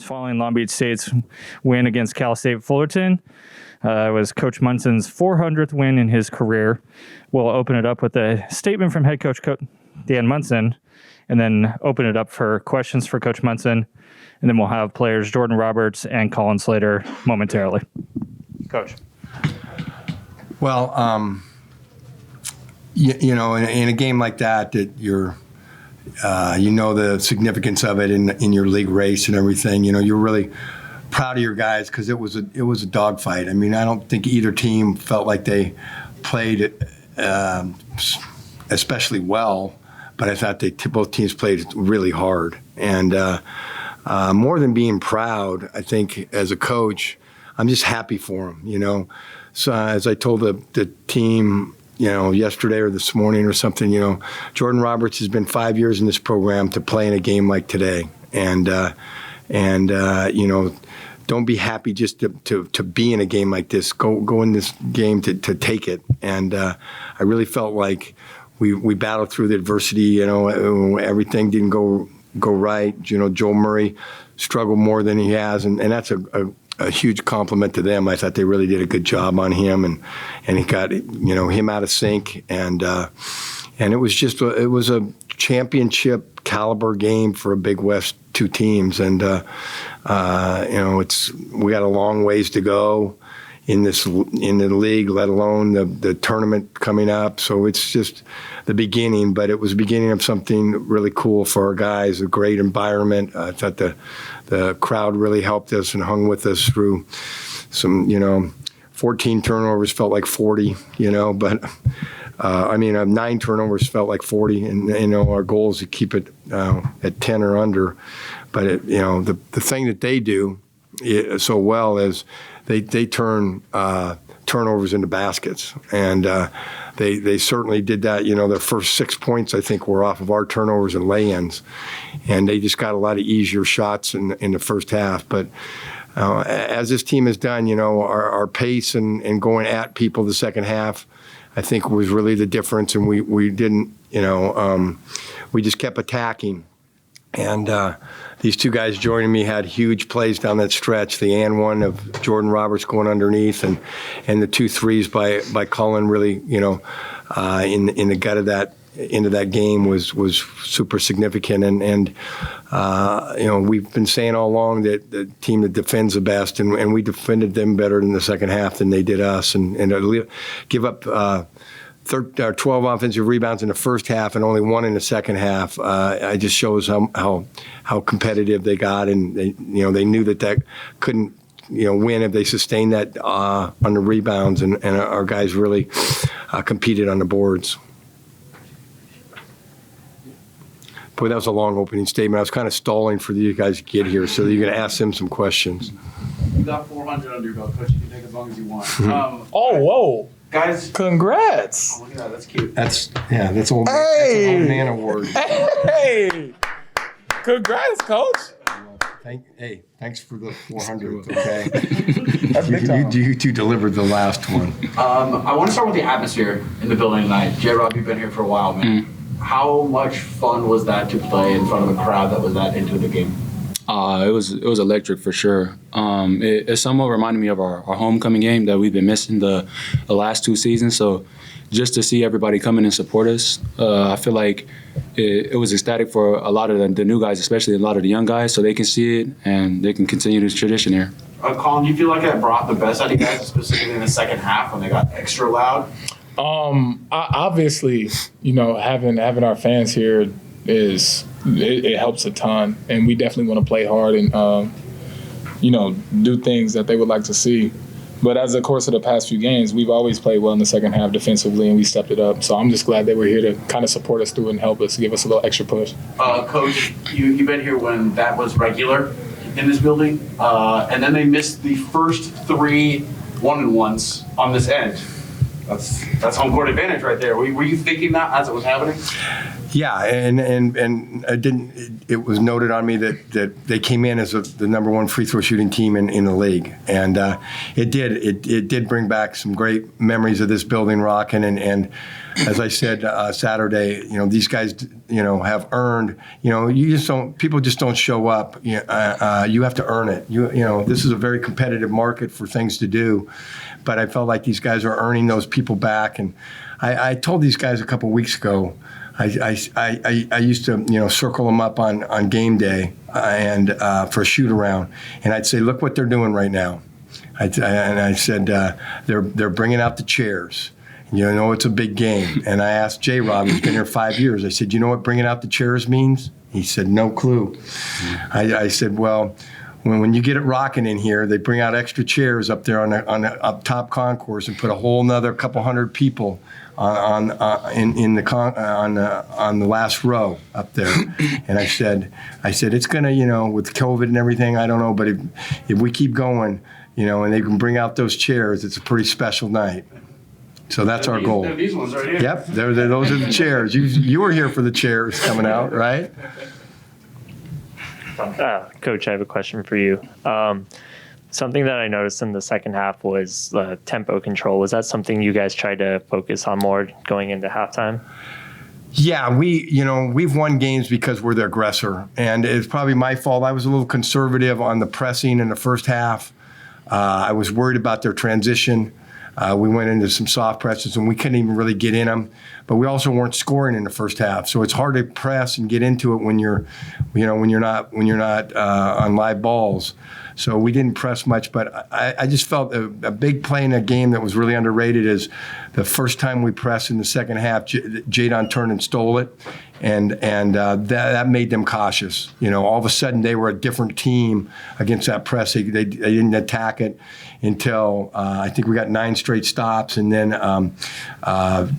Following Long Beach State's win against Cal State Fullerton. It was Coach Munson's 400th win in his career. We'll open it up with a statement from head coach Dan Munson, and then open it up for questions for Coach Munson, and then we'll have players Jordan Roberts and Colin Slater momentarily. Coach. Well, you know, in a game like that you're, you know, the significance of it in your league race and everything. You know, you're really proud of your guys because it was a dogfight. I mean, I don't think either team felt like they played especially well, but I thought both teams played really hard. And more than being proud, I think as a coach, I'm just happy for them. You know, so as I told the team, you know, yesterday or this morning or something, you know, Jordan Roberts has been 5 years in this program to play in a game like today. And you know, don't be happy just to be in a game like this. Go in this game to take it. And I really felt like we battled through the adversity. You know, everything didn't go right. You know, Joel Murray struggled more than he has, and that's a huge compliment to them. I thought they really did a good job on him, and he got, you know, him out of sync, and it was a championship caliber game for a Big West two teams, and you know, we got a long ways to go in the league, let alone the tournament coming up. So it's just the beginning, but it was the beginning of something really cool for our guys. A great environment. I thought the crowd really helped us and hung with us through some, you know, 14 turnovers felt like 40, you know, but I mean, 9 turnovers felt like 40, and you know, our goal is to keep it at 10 or under. But you know, the thing that they do so well is they turn turnovers into baskets, and they certainly did that. You know, their first 6 points, I think, were off of our turnovers and lay-ins, and they just got a lot of easier shots in the first half. But as this team has done, you know, our pace and going at people the second half, I think was really the difference, and we didn't, you know, we just kept attacking. And these two guys joining me had huge plays down that stretch. The and one of Jordan Roberts going underneath, and the 2 threes by Cullen really, you know, in the gut of that into that game was super significant. And you know, we've been saying all along that the team that defends the best, and we defended them better in the second half than they did us, and give up 12 offensive rebounds in the first half and only 1 in the second half. It just shows how competitive they got, and they knew that couldn't, you know, win if they sustained that on the rebounds, and our guys really competed on the boards. Boy, that was a long opening statement. I was kind of stalling for you guys to get here, so you're going to ask them some questions. You got 400 under your belt, Coach. You can take as long as you want. Oh, whoa. Guys. Congrats. Oh, look at that. That's cute. That's old, hey. That's an old man award. Hey. Congrats, Coach. Thanks for the 400. Okay. That's big time. You two delivered the last one. I want to start with the atmosphere in the building tonight. J-Rob, you've been here for a while, man. How much fun was that to play in front of a crowd that was that into the game? It was electric for sure. It somewhat reminded me of our homecoming game that we've been missing the last 2 seasons. So just to see everybody come in and support us, I feel like it was ecstatic for a lot of the new guys, especially a lot of the young guys, so they can see it and they can continue this tradition here. Colin, do you feel like that brought the best out of you guys, specifically in the second half when they got extra loud? Obviously, you know, having our fans here it helps a ton, and we definitely want to play hard and you know, do things that they would like to see. But as the course of the past few games, we've always played well in the second half defensively, and we stepped it up. So I'm just glad they were here to kind of support us through and help us, give us a little extra push. Coach, you've been here when that was regular in this building, and then they missed the first 3 1-and-1s on this end. That's home court advantage right there. Were you thinking that as it was happening? Yeah, and I didn't. It was noted on me that they came in as the number one free throw shooting team in the league, and it did bring back some great memories of this building rocking. And as I said Saturday, these guys have earned. People just don't show up. You have to earn it. This is a very competitive market for things to do, but I felt like these guys are earning those people back. And I told these guys a couple weeks ago. I used to circle them up on game day and for a shoot around, and I'd say, look what they're doing right now. I said they're bringing out the chairs. It's a big game. And I asked J. Rob, who's been here 5 years. I said, you know what bringing out the chairs means? He said, no clue. I said, well, when you get it rocking in here, they bring out extra chairs up there on the up top concourse and put a whole nother couple hundred people on the last row up there. And I said it's gonna, with COVID and everything, I don't know, but if we keep going, and they can bring out those chairs, it's a pretty special night. So that's our goal. These ones right here. Yep, those are the chairs. You were here for the chairs coming out, right? Coach, I have a question for you. Something that I noticed in the second half was tempo control. Was that something you guys tried to focus on more going into halftime? Yeah, we've won games because we're the aggressor, and it's probably my fault. I was a little conservative on the pressing in the first half. I was worried about their transition. We went into some soft presses, and we couldn't even really get in them. But we also weren't scoring in the first half, so it's hard to press and get into it when you're not on live balls. So we didn't press much, but I just felt a big play in a game that was really underrated is the first time we pressed in the second half, Jadon turned and stole it, and that made them cautious. All of a sudden they were a different team against that press. They didn't attack it until I think we got 9 straight stops, and then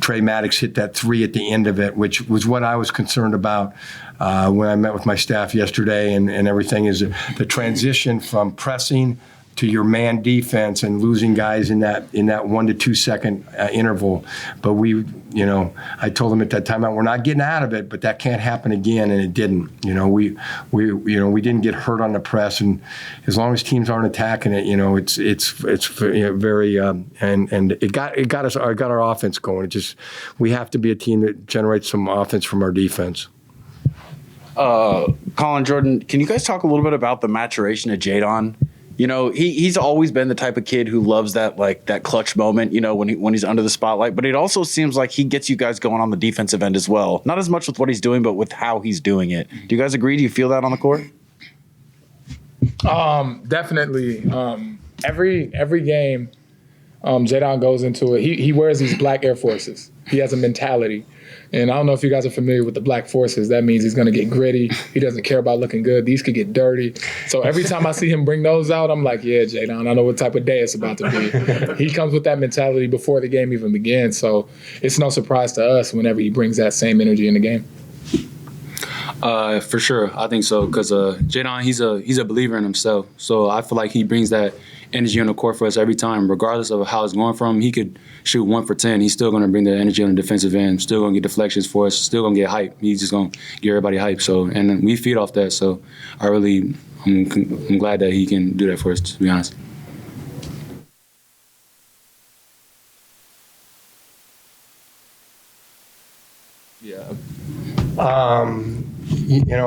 Trey Maddox hit that 3 at the end of it, which was what I was concerned about when I met with my staff yesterday and everything, is the transition from pressing to your man defense and losing guys in that 1 to 2 second interval. But I told them at that time, we're not getting out of it, but that can't happen again, and it didn't. We didn't get hurt on the press, and as long as teams aren't attacking it, it's very and it got our offense going. We have to be a team that generates some offense from our defense. Colin, Jordan, can you guys talk a little bit about the maturation of Jadon? He's always been the type of kid who loves that clutch moment, when he's under the spotlight. But it also seems like he gets you guys going on the defensive end as well. Not as much with what he's doing, but with how he's doing it. Do you guys agree? Do you feel that on the court? Definitely. Every game, Jadon goes into it. He wears these black Air Forces. He has a mentality. And I don't know if you guys are familiar with the Black Forces. That means he's going to get gritty. He doesn't care about looking good. These could get dirty. So every time I see him bring those out, I'm like, yeah, Jadon, I know what type of day it's about to be. He comes with that mentality before the game even begins. So it's no surprise to us whenever he brings that same energy in the game. For sure, I think so, because Jadon, he's a believer in himself. So I feel like he brings that energy on the court for us every time, regardless of how it's going for him. He could shoot 1 for 10. He's still going to bring the energy on the defensive end. Still going to get deflections for us. Still going to get hype. He's just going to get everybody hype. So, and we feed off that. So I'm glad that he can do that for us, to be honest. Yeah.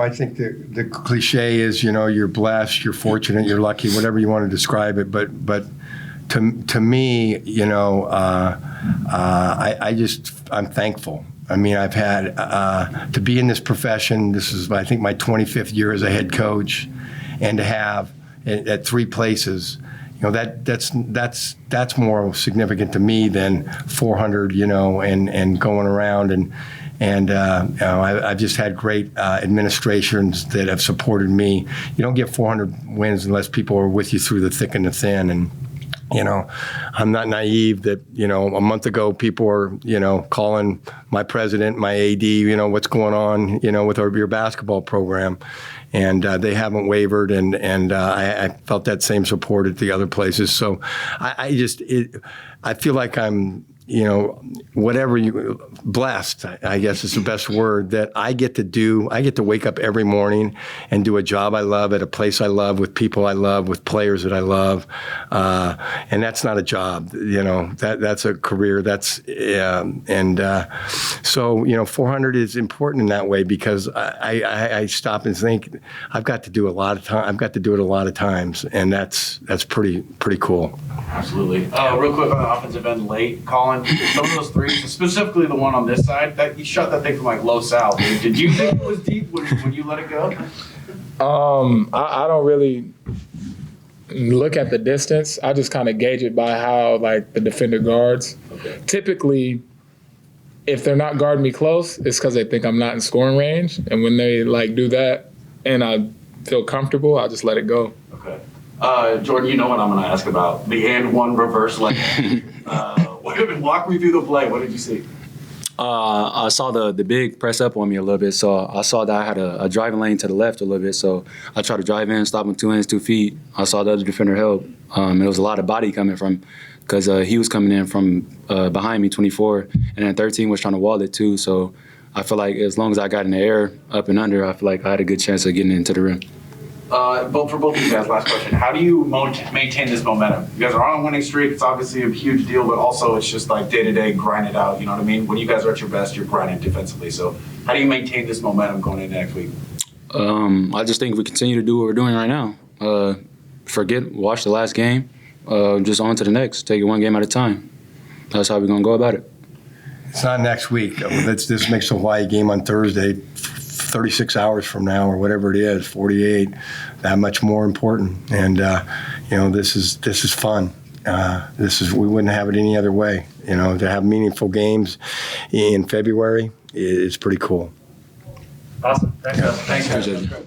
I think the cliche is, you're blessed, you're fortunate, you're lucky, whatever you want to describe it. But to me, I'm thankful. I mean, I've had to be in this profession. This is, I think, my 25th year as a head coach, and to have at 3 places. That's more significant to me than 400. And going around and I've just had great administrations that have supported me. You don't get 400 wins unless people are with you through the thick and the thin. And I'm not naive that a month ago people were calling my president, my AD, what's going on with your basketball program. And they haven't wavered, and I felt that same support at the other places. So I feel like I'm whatever blessed, I guess is the best word, that I get to wake up every morning and do a job I love at a place I love with people I love with players that I love. And that's not a job, that's a career. So 400 is important in that way because I stop and think I've got to do a lot of time. I've got to do it a lot of times. And that's pretty cool. Absolutely. Real quick on the offensive end, late, Colin, some of those threes, specifically the one on this side, that you shot that thing from like low south. Did you think it was deep when you let it go? I don't really look at the distance. I just kind of gauge it by how like the defender guards. Okay. Typically, if they're not guarding me close, it's because they think I'm not in scoring range. And when they like do that and I feel comfortable, I'll just let it go. Okay. Jordan, you know what I'm going to ask about. The and one reverse leg. Walk me through the play. What did you see? I saw the big press up on me a little bit, so I saw that I had a driving lane to the left a little bit, so I tried to drive in, stop him 2 hands, 2 feet. I saw the other defender help, and there was a lot of body coming from, because he was coming in from behind me, 24, and then 13 was trying to wall it too, so I feel like as long as I got in the air, up and under, I feel like I had a good chance of getting into the rim. For both of you guys, last question. How do you maintain this momentum? You guys are on a winning streak. It's obviously a huge deal, but also it's just like day-to-day, grind it out. You know what I mean? When you guys are at your best, you're grinding defensively. So how do you maintain this momentum going into next week? I just think if we continue to do what we're doing right now, watch the last game, just on to the next. Take it one game at a time. That's how we're going to go about it. It's not next week. This makes the Hawaii game on Thursday 36 hours from now or whatever it is, 48, that much more important. And, this is fun. We wouldn't have it any other way. To have meaningful games in February is pretty cool. Awesome. Thanks, guys. Thanks, guys.